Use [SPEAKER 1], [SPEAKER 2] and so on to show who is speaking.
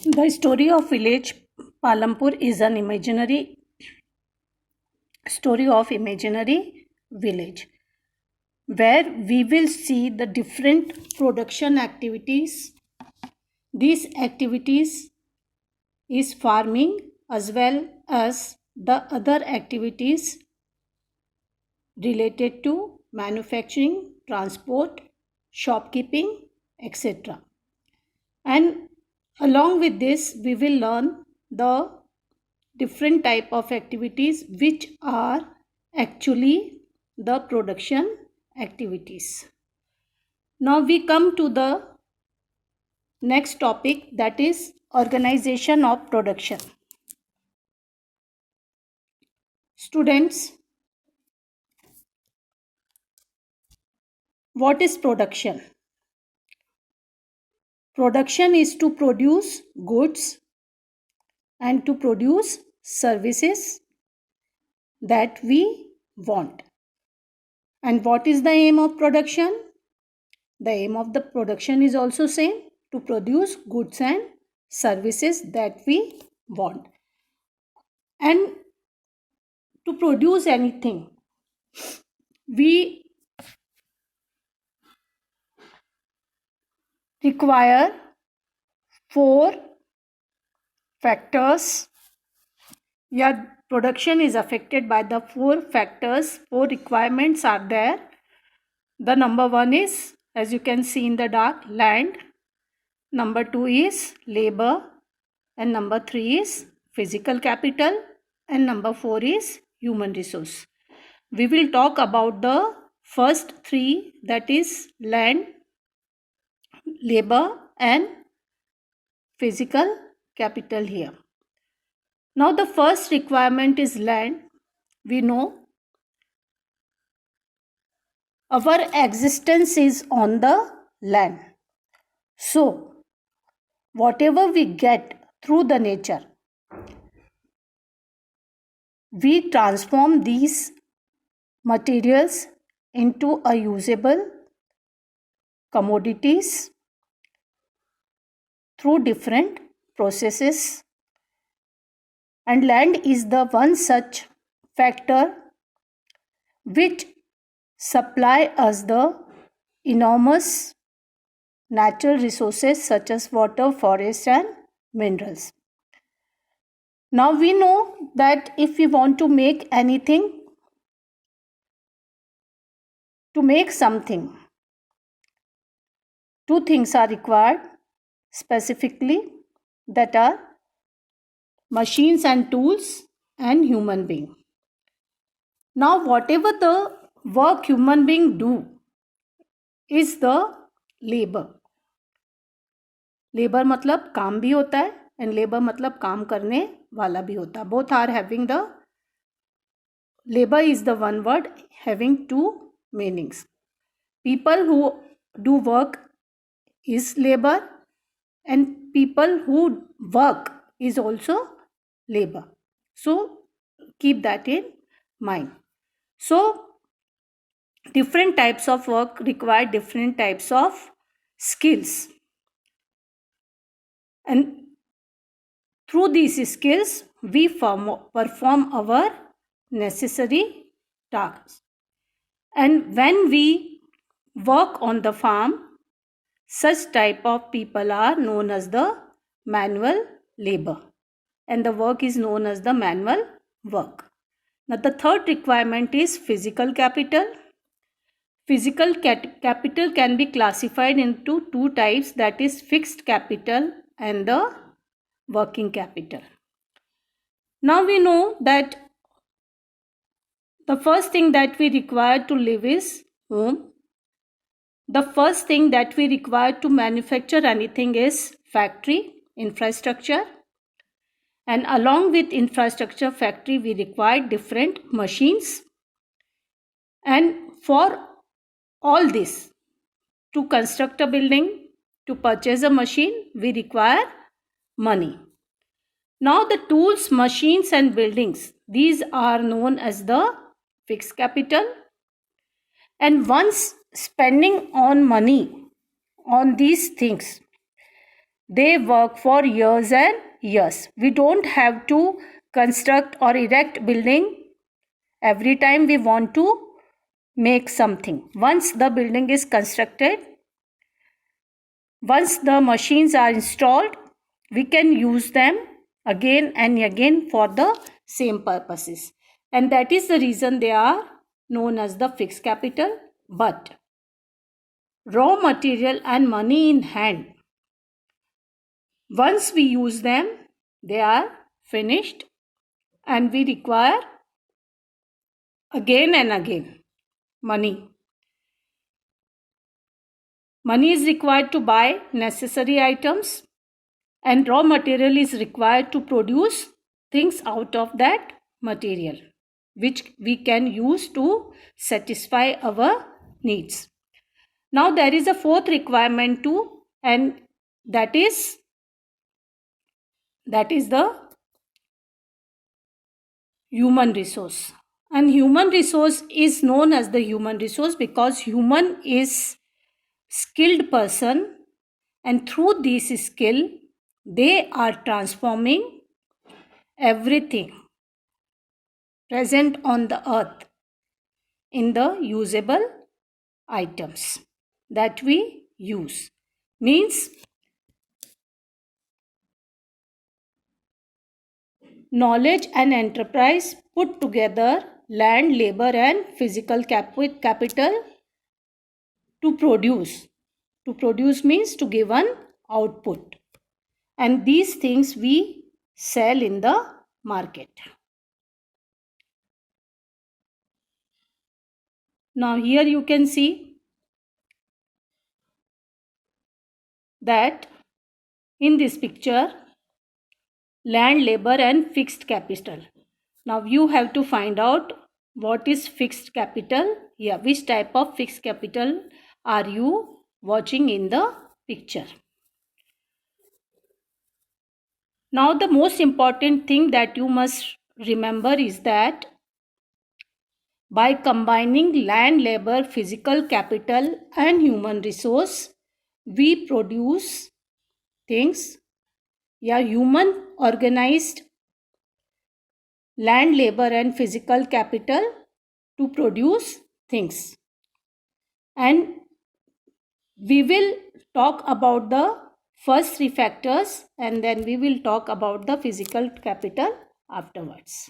[SPEAKER 1] The story of village Palampur is an imaginary story of imaginary village where we will see the different production activities. These activities is farming as well as the other activities related to manufacturing, transport, shopkeeping, etc. And along with this, we will learn the different type of activities which are actually the production activities. Now we come to the next topic, that is organization of production. Students, what is production? Production is to produce goods and to produce services that we want. And what is the aim of production? The aim of the production is also same, to produce goods and services that we want. And to produce anything, we require 4 factors. Yeah, production is affected by the 4 factors. 4 requirements are there. The number 1 is, as you can see in the dark, land. Number 2 is labor. And number 3 is physical capital. And number 4 is human resource. We will talk about the first 3, that is land, labor and physical capital here. Now the first requirement is land. We know our existence is on the land. So whatever we get through the nature, we transform these materials into a usable commodities through different processes, and land is the one such factor which supply us the enormous natural resources such as water, forest and minerals. Now we know that if we want to make anything, to make something, 2 things are required specifically, that are machines and tools and human being. Now whatever the work human being do is the labor. Labor मतलब काम भी होता है and labor मतलब काम करने वाला भी होता है. Both are having the, labor is the one word having 2 meanings. People who do work is labor and people who work is also labor. So keep that in mind. So different types of work require different types of skills, and through these skills we perform our necessary tasks. And when we work on the farm, such type of people are known as the manual labor, and the work is known as the manual work. Now the third requirement is physical capital. Physical capital can be classified into 2 types, that is fixed capital and the working capital. Now we know that the first thing that we require to live is home. The first thing that we require to manufacture anything is factory, infrastructure. And along with infrastructure, factory, we require different machines. And for all this, to construct a building, to purchase a machine, we require money. Now the tools, machines and buildings, these are known as the fixed capital. And once spending on money on these things, they work for years and years. We don't have to construct or erect building every time we want to make something. Once the building is constructed, once the machines are installed, we can use them again and again for the same purposes. And that is the reason they are known as the fixed capital. But raw material and money in hand, once we use them, they are finished and we require again and again money. Money is required to buy necessary items, and raw material is required to produce things out of that material, which we can use to satisfy our needs. Now there is a fourth requirement too, and that is the human resource. And human resource is known as the human resource because human is skilled person, and through this skill they are transforming everything present on the earth in the usable items that we use. Means knowledge and enterprise put together, land, labor and physical capital to produce. To produce means to give an output. And these things we sell in the market. Now here you can see that in this picture, land, labor and fixed capital. Now you have to find out what is fixed capital. Yeah, which type of fixed capital are you watching in the picture. Now the most important thing that you must remember is that by combining land, labor, physical capital and human resource, we produce things. Yeah, human organized land, labor and physical capital to produce things. And we will talk about the first three factors and then we will talk about the physical capital afterwards.